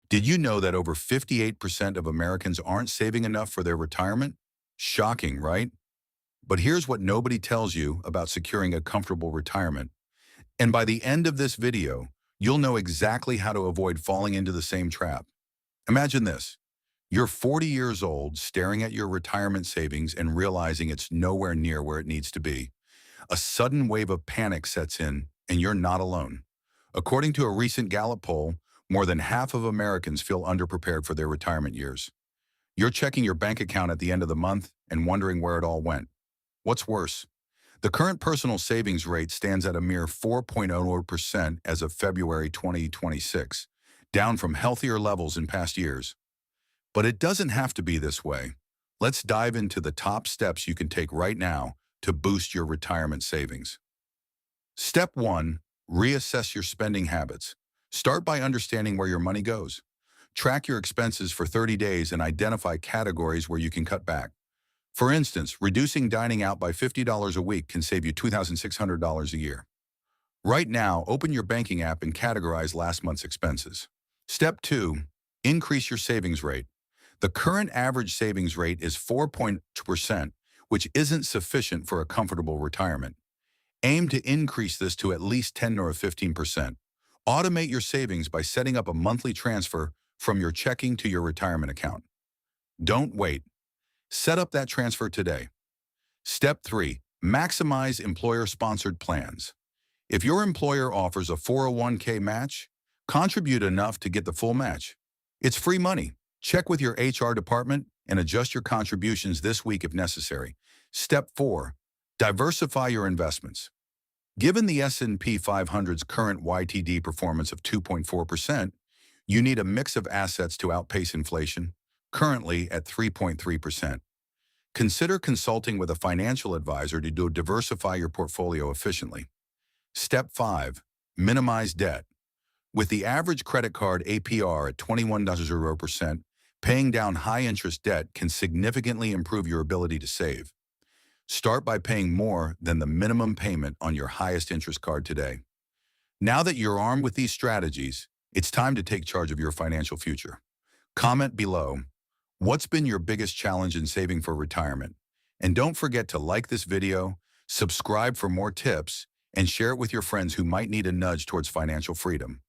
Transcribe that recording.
Did you know that over 58% of Americans aren't saving enough for their retirement? Shocking, right? But here's what nobody tells you about securing a comfortable retirement. And by the end of this video, you'll know exactly how to avoid falling into the same trap. Imagine this. You're 40 years old, staring at your retirement savings and realizing it's nowhere near where it needs to be. A sudden wave of panic sets in, and you're not alone. According to a recent Gallup poll, more than half of Americans feel underprepared for their retirement years. You're checking your bank account at the end of the month and wondering where it all went. What's worse? The current personal savings rate stands at a mere 4.00% as of February 2026, down from healthier levels in past years. But it doesn't have to be this way. Let's dive into the top steps you can take right now to boost your retirement savings. Step 1. Reassess your spending habits. Start by understanding where your money goes. Track your expenses for 30 days and identify categories where you can cut back. For instance, reducing dining out by $50 a week can save you $2,600 a year. Right now, open your banking app and categorize last month's expenses. Step 2. Increase your savings rate. The current average savings rate is 4.2%, which isn't sufficient for a comfortable retirement. Aim to increase this to at least 10 or 15%. Automate your savings by setting up a monthly transfer from your checking to your retirement account. Don't wait. Set up that transfer today. Step 3. Maximize employer-sponsored plans. If your employer offers a 401k match, contribute enough to get the full match. It's free money. Check with your HR department and adjust your contributions this week if necessary. Step 4. Diversify your investments. Given the S&P 500's current YTD performance of 2.4%, you need a mix of assets to outpace inflation, currently at 3.3%. Consider consulting with a financial advisor to diversify your portfolio efficiently. Step 5. Minimize debt. With the average credit card APR at 21.0%, paying down high-interest debt can significantly improve your ability to save. Start by paying more than the minimum payment on your highest interest card today. Now that you're armed with these strategies, it's time to take charge of your financial future. Comment below, what's been your biggest challenge in saving for retirement? And don't forget to like this video, subscribe for more tips, and share it with your friends who might need a nudge towards financial freedom.